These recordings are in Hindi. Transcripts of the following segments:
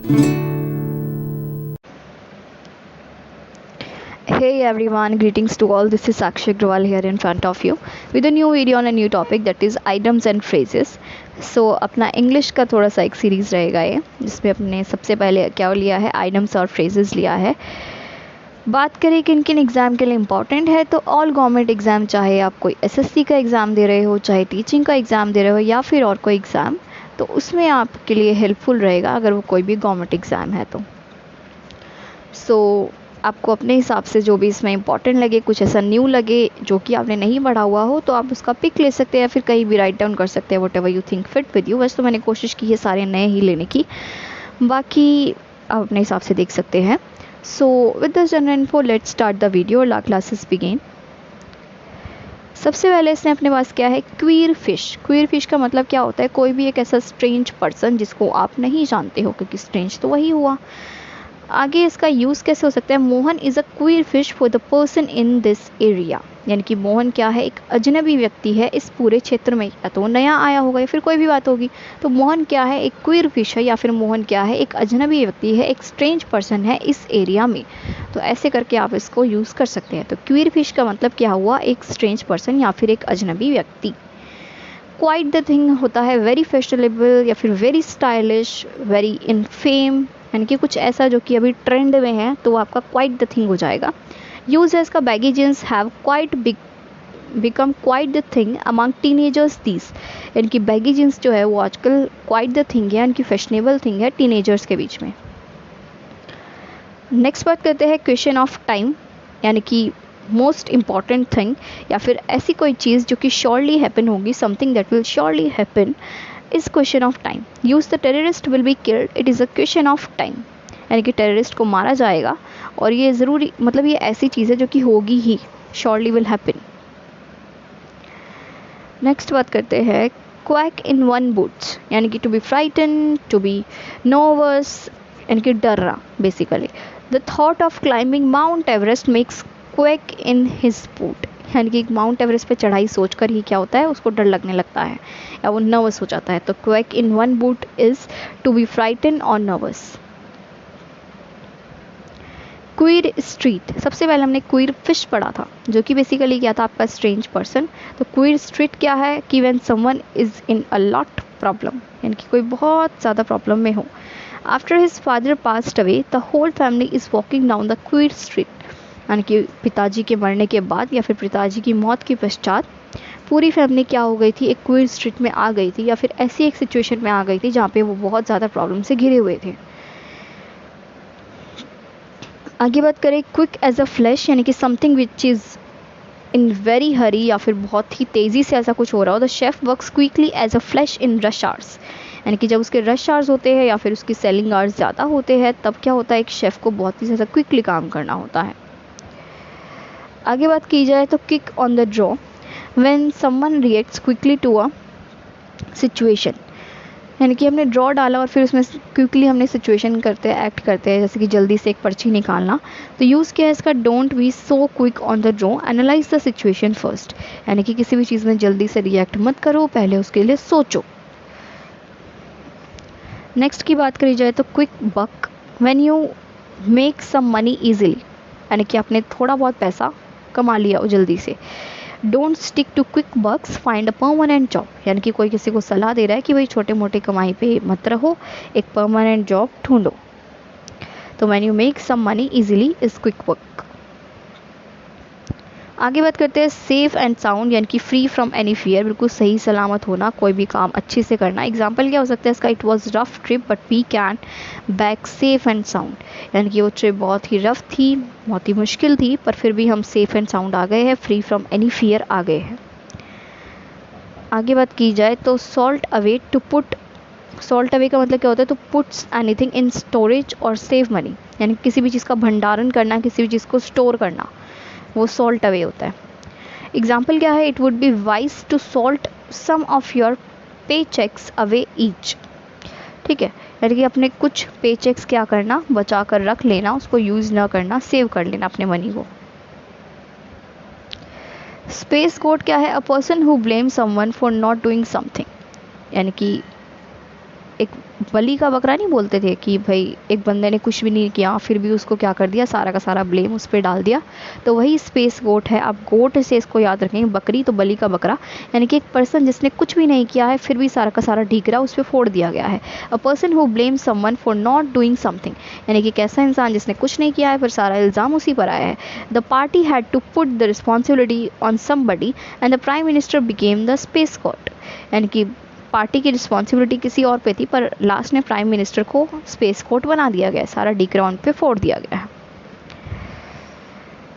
Hey everyone, greetings to all. This is Sakshi Agrawal here in front of you with a new video on a new topic, that is items and phrases. So अपना इंग्लिश का थोड़ा सा एक सीरीज़ रहेगा ये, जिसमें अपने सबसे पहले क्या लिया है, आइटम्स और फ्रेजेस लिया है। बात करें किन किन एग्ज़ाम के लिए इम्पॉर्टेंट है, तो ऑल गवर्नमेंट एग्ज़ाम, चाहे आप कोई एसएससी का एग्ज़ाम दे रहे हो, चाहे टीचिंग का एग्ज़ाम दे रहे हो या फिर और कोई एग्ज़ाम, तो उसमें आपके लिए हेल्पफुल रहेगा अगर वो कोई भी गवर्नमेंट एग्ज़ाम है तो। आपको अपने हिसाब से जो भी इसमें इंपॉर्टेंट लगे, कुछ ऐसा न्यू लगे जो कि आपने नहीं पढ़ा हुआ हो, तो आप उसका पिक ले सकते हैं या फिर कहीं भी राइट डाउन कर सकते हैं, what ever you think fit with you. वैसे तो मैंने कोशिश की है सारे नए ही लेने की, बाकी आप अपने हिसाब से देख सकते हैं। So with this general info let's start the video, law classes begin. सबसे पहले इसने अपने पास क्या है, क्वीर फिश। क्वीर फिश का मतलब क्या होता है, कोई भी एक ऐसा स्ट्रेंज पर्सन जिसको आप नहीं जानते हो, क्योंकि स्ट्रेंज तो वही हुआ। आगे इसका यूज़ कैसे हो सकता है, Mohan is a queer fish for the person in this area, यानी कि मोहन क्या है, एक अजनबी व्यक्ति है इस पूरे क्षेत्र में, या तो नया आया होगा या फिर कोई भी बात होगी। तो मोहन क्या है, एक क्वीर फिश है, या फिर मोहन क्या है, एक अजनबी व्यक्ति है, एक स्ट्रेंज पर्सन है इस एरिया में। तो ऐसे करके आप इसको यूज़ कर सकते हैं। तो क्वीर फिश का मतलब क्या हुआ, एक स्ट्रेंज पर्सन या फिर एक अजनबी व्यक्ति। क्वाइट द थिंग होता है वेरी फैशनेबल या फिर very stylish, very in fame, यानी कि कुछ ऐसा जो कि अभी ट्रेंड में है, तो वो आपका क्वाइट द थिंग हो जाएगा। यूज है इसका, baggy jeans have quite become quite the thing among teenagers these, यानी कि बैगी जींस जो है वो आजकल क्वाइट द थिंग है, यानी कि फैशनेबल थिंग है टीनेजर्स के बीच में। नेक्स्ट बात करते हैं क्वेश्चन ऑफ टाइम, यानी कि मोस्ट इम्पॉर्टेंट थिंग, या फिर ऐसी कोई चीज़ जो कि श्योरली हैपन होगी, something that will surely happen is question of time. Use the terrorist will be killed, it is a question of time, यानी कि टेररिस्ट को मारा जाएगा और ये ज़रूरी, मतलब ये ऐसी चीज़ है जो कि होगी ही, श्योरली विल हैपन। नेक्स्ट बात करते हैं क्वैक इन वन बूट्स, यानी कि to be frighten, to be nervous, यानी कि डरना basically. The thought of climbing mount Everest makes quake in his boot, यानी कि माउंट एवरेस्ट पे चढ़ाई सोच कर ही क्या होता है, उसको डर लगने लगता है या वो नर्वस हो जाता है। तो quake in one boot is to be frighten और नर्वस। क्वीर स्ट्रीट, सबसे पहले हमने क्वीर फिश पढ़ा था, जो कि बेसिकली क्या था, आपका स्ट्रेंज पर्सन। तो क्वीर स्ट्रीट क्या है कि when someone is in a lot problem, यानी कि कोई बहुत ज़्यादा प्रॉब्लम में हो। After his father passed away the whole family is walking down the queer street, यानी कि पिताजी के मरने के बाद या फिर पिताजी की मौत के पश्चात पूरी फैमिली क्या हो गई थी, एक क्वीर स्ट्रीट में आ गई थी, या फिर ऐसी एक सिचुएशन में आ गई थी जहाँ पे वो बहुत ज़्यादा प्रॉब्लम से घिरे हुए थे। आगे बात करें क्विक एज अ फ्लैश, यानी कि something which is in very hurry, या फिर बहुत ही तेज़ी से ऐसा कुछ हो रहा हो। The chef works quickly as a flash in rush hours, यानी कि जब उसके रश आवर्स होते हैं या फिर उसकी सेलिंग आवर्स ज़्यादा होते हैं, तब क्या होता है, एक शेफ़ को बहुत ही ज़्यादा क्विकली काम करना होता है। आगे बात की जाए तो kick on the draw, when someone reacts quickly to a situation, यानी कि हमने ड्रॉ डाला और फिर उसमें क्विकली हमने सिचुएशन करते हैं, एक्ट करते हैं, जैसे कि जल्दी से एक पर्ची निकालना। तो यूज़ किया है इसका, don't be so quick on the draw, analyse the situation first, यानी कि किसी भी चीज़ में जल्दी से रिएक्ट मत करो, पहले उसके लिए सोचो। नेक्स्ट की बात करी जाए तो quick buck, when you make some money easily, यानी कि आपने थोड़ा बहुत पैसा कमा लिया जल्दी से। Don't stick to quick bucks, find a permanent job, यानी कि कोई किसी को सलाह दे रहा है कि भाई छोटे मोटे कमाई पे मत रहो, एक परमानेंट जॉब ढूंढो। तो when you make some money easily is quick work. आगे बात करते हैं सेफ एंड साउंड, यानी कि फ्री फ्रॉम एनी फियर, बिल्कुल सही सलामत होना, कोई भी काम अच्छे से करना। एग्जाम्पल क्या हो सकता है इसका, it was rough trip but we can back safe and sound, यानी कि वो ट्रिप बहुत ही रफ थी, बहुत ही मुश्किल थी, पर फिर भी हम सेफ एंड साउंड आ गए हैं, फ्री फ्रॉम एनी फियर आ गए हैं। आगे बात की जाए तो salt away, to put, salt away का मतलब क्या होता है, तो पुट्स एनीथिंग इन स्टोरेज और सेव मनी, यानी किसी भी चीज़ का भंडारण करना, किसी भी चीज़ को स्टोर करना, वो सॉल्ट अवे होता है। एग्जाम्पल क्या है, it would be wise to salt some of your pay cheques away each, ठीक है, यानी कि अपने कुछ पे चेक्स क्या करना, बचा कर रख लेना, उसको यूज़ ना करना, सेव कर लेना अपने मनी को। स्पेस कोड क्या है, a person who blame someone for not doing something, यानी कि एक बलि का बकरा नहीं बोलते थे कि भाई एक बंदे ने कुछ भी नहीं किया फिर भी उसको क्या कर दिया, सारा का सारा ब्लेम उस पर डाल दिया। तो वही स्पेस गोट है। आप गोट से इसको याद रखेंगे, बकरी तो बलि का बकरा, यानी कि एक पर्सन जिसने कुछ भी नहीं किया है फिर भी सारा का सारा ढीकरा उस पर फोड़ दिया गया है। A person who blame someone for not doing something, यानी कि एक ऐसा इंसान जिसने कुछ नहीं किया है पर सारा इल्ज़ाम उसी पर आया है। The party had to put the responsibility on somebody and the prime minister became the space god, यानी कि पार्टी की रिस्पॉन्सिबिलिटी किसी और पे थी पर लास्ट में प्राइम मिनिस्टर को स्पेस कोर्ट बना दिया गया, सारा डिक्राउन पे फोड़ दिया गया है।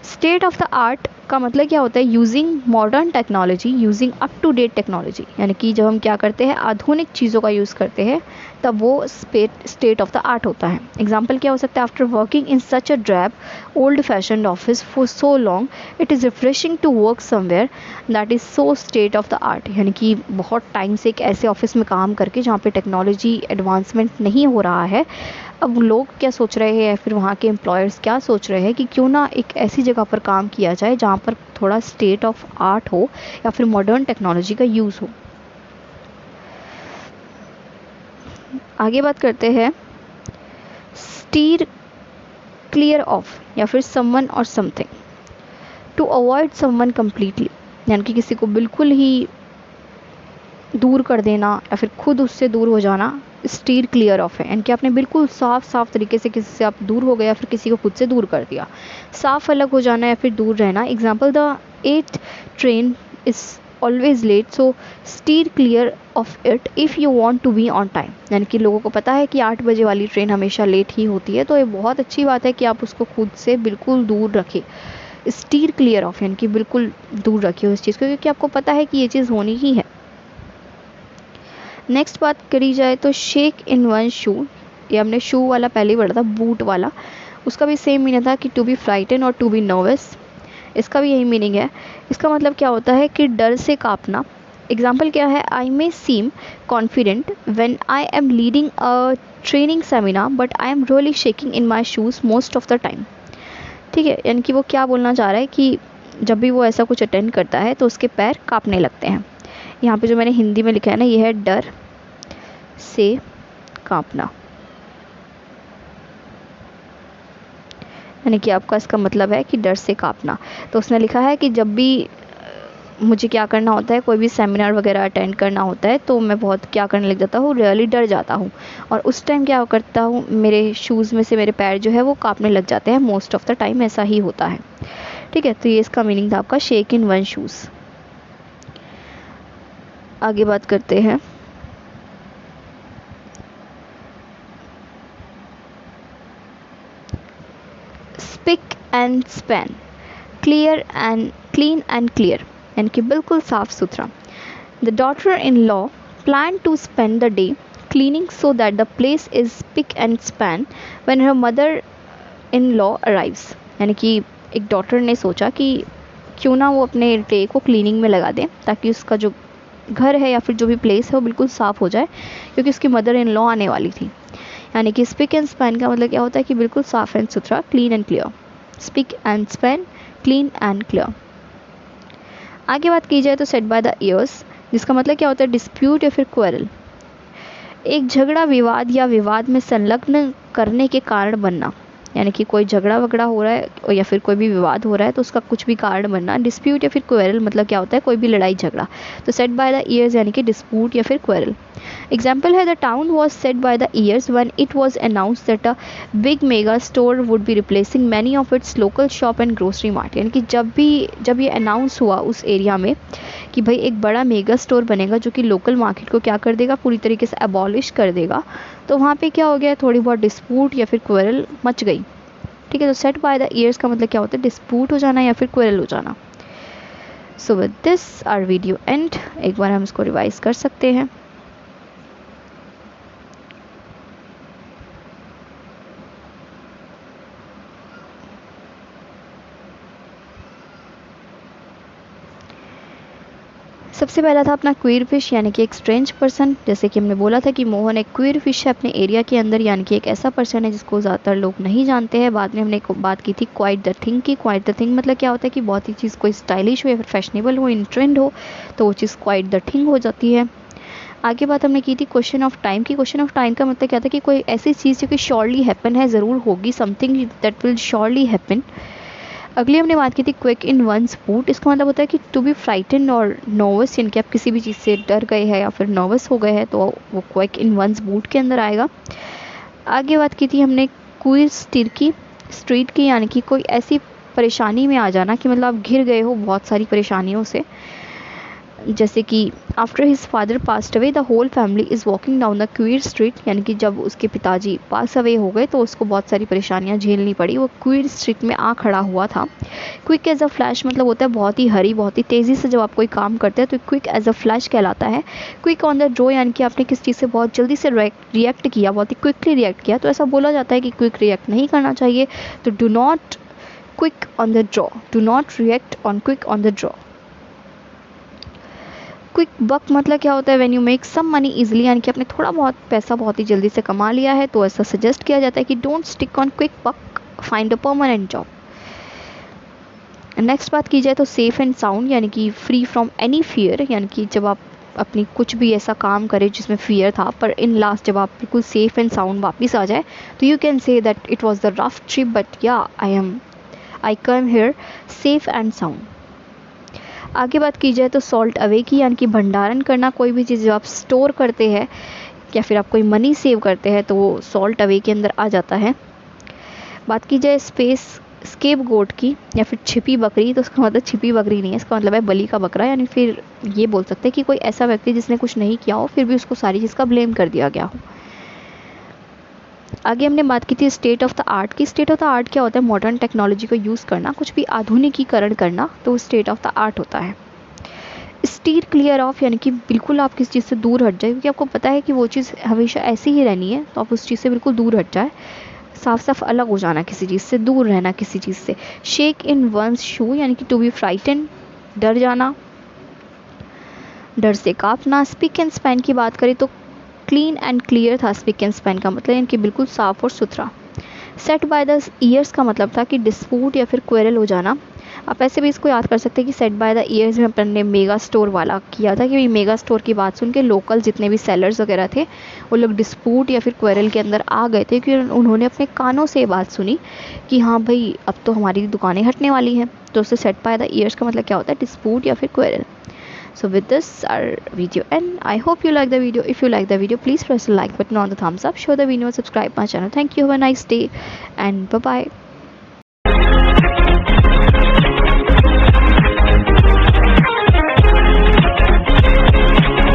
स्टेट ऑफ द आर्ट का मतलब क्या होता है, using modern technology, using up to date technology, यानी कि जब हम क्या करते हैं आधुनिक चीज़ों का यूज़ करते हैं तब वो स्टेट ऑफ द आर्ट होता है। एग्जाम्पल क्या हो सकता है, after working in such a drab old fashioned office for so long it is refreshing to work somewhere that is so state of the art, यानी कि बहुत टाइम से एक ऐसे ऑफिस में काम करके जहाँ पे टेक्नोलॉजी एडवांसमेंट नहीं हो रहा है, अब लोग क्या सोच रहे हैं या फिर वहाँ के एम्प्लॉयर्स क्या सोच रहे हैं कि क्यों ना एक ऐसी जगह पर काम किया जाए जहाँ पर थोड़ा स्टेट ऑफ आर्ट हो या फिर मॉडर्न टेक्नोलॉजी का यूज़ हो। आगे बात करते हैं स्टीर क्लियर ऑफ या फिर someone or something, to avoid someone completely, यानी कि किसी को बिल्कुल ही दूर कर देना या फिर खुद उससे दूर हो जाना स्टीर क्लियर ऑफ है, यानी कि आपने बिल्कुल साफ तरीके से किसी से आप दूर हो गए या फिर किसी को खुद से दूर कर दिया। साफ अलग हो जाना या फिर दूर रहना। Example, the 8th train is always late so steer clear of it if you want to be on time, यानी कि लोगों को पता है कि 8 बजे वाली ट्रेन हमेशा लेट ही होती है, तो ये बहुत अच्छी बात है कि आप उसको खुद से बिल्कुल दूर रखें। स्टीर क्लियर ऑफ यानी कि बिल्कुल दूर रखिए उस चीज़ को, क्योंकि आपको पता है कि ये चीज़ होनी ही है। नेक्स्ट बात करी जाए तो शेक इन वन शू, ये हमने शू वाला पहले ही पढ़ा था, बूट वाला, उसका भी सेम मीनिंग था कि टू बी फ्राइटन और टू बी नर्वस, इसका भी यही मीनिंग है। इसका मतलब क्या होता है कि डर से कांपना। एग्जाम्पल क्या है, I may seem confident when I am leading a training seminar but I am really shaking in my shoes most of the time. ठीक है, यानी कि वो क्या बोलना चाह रहा है कि जब भी वो ऐसा कुछ अटेंड करता है तो उसके पैर कांपने लगते हैं। यहाँ पे जो मैंने हिंदी में लिखा है ना, ये है डर से कांपना, यानी कि आपका इसका मतलब है कि डर से कांपना। तो उसने लिखा है कि जब भी मुझे क्या करना होता है, कोई भी सेमिनार वगैरह अटेंड करना होता है तो मैं बहुत क्या करने लग जाता हूँ, रियली डर जाता हूँ, और उस टाइम क्या करता हूँ, मेरे शूज़ में से मेरे पैर जो है वो कांपने लग जाते हैं। मोस्ट ऑफ द टाइम ऐसा ही होता है। ठीक है, तो ये इसका मीनिंग था आपका शेक इन वन शूज़। आगे बात करते हैं spick and span, clear and clean and clear, यानी कि बिल्कुल साफ सुथरा। The daughter in law plan to spend the day cleaning so that the place is spick and span when her mother in law arrives, यानी कि एक डॉटर ने सोचा कि क्यों ना वो अपने डे को क्लीनिंग में लगा दें ताकि उसका जो घर है या फिर जो भी प्लेस है वो बिल्कुल साफ़ हो जाए, क्योंकि उसकी मदर इन लॉ आने वाली थी। यानी कि स्पिक एंड स्पैन का मतलब क्या होता है कि बिल्कुल साफ एंड सुथरा, clean and clear. Speak and span, clean and clear. आगे बात की जाए तो सेट बाय द ईयर्स, जिसका मतलब क्या होता है डिस्प्यूट या फिर क्वेरल, एक झगड़ा विवाद या विवाद में संलग्न करने के कारण बनना, यानी कि कोई झगड़ा वगड़ा हो रहा है या फिर कोई भी विवाद हो रहा है तो उसका कुछ भी कारण बनना। डिस्प्यूट या फिर क्वेरल मतलब क्या होता है, कोई भी लड़ाई झगड़ा। तो सेट बाय द ईयर्स यानी कि डिस्प्यूट या फिर क्वेरल। एग्जाम्पल है, the town was set by the years when it was announce that a big mega store would be replacing many of its local shop and grocery mart, यानी कि जब ये अनाउंस हुआ उस एरिया में कि भाई एक बड़ा मेगा स्टोर बनेगा जो कि लोकल मार्केट को क्या कर देगा, पूरी तरीके से अबॉलिश कर देगा, तो वहाँ पे क्या हो गया, थोड़ी बहुत डिस्प्यूट या फिर क्वेरल मच गई। ठीक है, तो सेट बाय द ईयर्स का मतलब क्या होता है, डिस्प्यूट हो जाना या फिर क्वेरल हो जाना। So with this our video end, एक बार हम इसको रिवाइज कर सकते हैं। सबसे पहला था अपना क्वीर फिश, यानी कि एक स्ट्रेंज पर्सन। जैसे कि हमने बोला था कि मोहन एक क्वीर फिश है अपने एरिया के अंदर, यानी कि एक ऐसा पर्सन है जिसको ज़्यादातर लोग नहीं जानते हैं। बाद में हमने एक बात की थी क्वाइट द थिंग की। क्वाइट द थिंग मतलब क्या होता है कि बहुत ही चीज़ कोई स्टाइलिश हो या फिर फैशनेबल हो, इन ट्रेंड हो, तो वो चीज़ क्वाइट द थिंग हो जाती है। आगे बात हमने की थी क्वेश्चन ऑफ टाइम की। क्वेश्चन ऑफ टाइम का मतलब क्या था कि कोई ऐसी चीज़ जो कि श्योरली हैपन है, ज़रूर होगी, something that will surely happen. अगली हमने बात की थी क्विक इन वंस बूट। इसका मतलब होता है कि टू बी फ्राइटन और नर्वस, यानी कि आप किसी भी चीज़ से डर गए हैं या फिर नर्वस हो गए हैं तो वो क्विक इन वंस बूट के अंदर आएगा। आगे बात की थी हमने क्वीर स्ट्रीट की, यानी कि कोई ऐसी परेशानी में आ जाना कि मतलब आप घिर गए हो बहुत सारी परेशानियों से, जैसे कि after his father passed away the whole family is walking down the queer street, यानी कि जब उसके पिताजी पास अवे हो गए तो उसको बहुत सारी परेशानियां झेलनी पड़ी, वो क्वीर स्ट्रीट में आ खड़ा हुआ था। क्विक एज अ फ्लैश मतलब होता है बहुत ही हरी, बहुत ही तेज़ी से जब आप कोई काम करते हैं तो क्विक एज अ फ्लैश कहलाता है। क्विक ऑन द ड्रॉ, यानी कि आपने किस चीज़ से बहुत जल्दी से रिएक्ट किया, बहुत ही क्विकली रिएक्ट किया, तो ऐसा बोला जाता है कि क्विक रिएक्ट नहीं करना चाहिए। तो do not quick on the draw, do not react on quick on the draw. Quick buck मतलब क्या होता है, when you make some money easily, यानी कि आपने थोड़ा बहुत पैसा बहुत ही जल्दी से कमा लिया है, तो ऐसा सजेस्ट किया जाता है कि don't stick on quick buck, find a permanent job. Next बात की जाए तो सेफ एंड साउंड, यानी कि फ्री फ्रॉम एनी फियर, यानी कि जब आप अपनी कुछ भी ऐसा काम करें जिसमें फियर था, पर इन लास्ट जब आप बिल्कुल सेफ एंड साउंड वापस आ जाए, तो you can say that it was the rough trip but yeah I came here safe and sound. आगे बात की जाए तो सॉल्ट अवे की, यानी कि भंडारण करना, कोई भी चीज़ जब आप स्टोर करते हैं या फिर आप कोई मनी सेव करते हैं तो वो सॉल्ट अवे के अंदर आ जाता है। बात की जाए स्केप गोट की या फिर छिपी बकरी, तो उसका मतलब छिपी बकरी नहीं है, इसका मतलब है बलि का बकरा, यानी फिर ये बोल सकते हैं कि कोई ऐसा व्यक्ति जिसने कुछ नहीं किया हो फिर भी उसको सारी चीज़ का ब्लेम कर दिया गया हो। आगे हमने बात की थी स्टेट ऑफ द आर्ट की। स्टेट ऑफ द आर्ट क्या होता है, मॉडर्न टेक्नोलॉजी को यूज़ करना, कुछ भी आधुनिकीकरण करना, तो स्टेट ऑफ द आर्ट होता है। स्टीर क्लियर ऑफ, यानी कि बिल्कुल आप किस चीज़ से दूर हट जाए, क्योंकि आपको पता है कि वो चीज़ हमेशा ऐसी ही रहनी है, तो आप उस चीज़ से बिल्कुल दूर हट जाए, साफ साफ अलग हो जाना किसी चीज़ से, दूर रहना किसी चीज़ से। शेक इन वंस शू, यानी कि टू बी फ्राइटन, डर जाना, डर से कांपना। स्पिक एंड स्पैन की बात करें तो क्लीन एंड क्लियर था स्पिक एंड स्पैन का मतलब, यानी कि बिल्कुल साफ और सुथरा। सेट बाय द ईयर्स का मतलब था कि डिस्प्यूट या फिर क्वेरल हो जाना। आप ऐसे भी इसको याद कर सकते हैं कि सेट बाय द ईयर्स में अपन ने मेगा स्टोर वाला किया था कि मेगा स्टोर की बात सुन के लोकल जितने भी सेलर्स वगैरह थे वो लोग डिस्प्यूट या फिर क्वेरल के अंदर आ गए थे, क्योंकि उन्होंने अपने कानों से ये बात सुनी कि हाँ भाई अब तो हमारी दुकानें हटने वाली हैं। तो उससे सेट बाय द ईयर्स का मतलब क्या होता है, डिस्प्यूट या फिर quarrel. So with this our video and I hope you like the video. If you like the video, please press the like button on the thumbs up, show the video and subscribe my channel. Thank you, have a nice day and bye bye.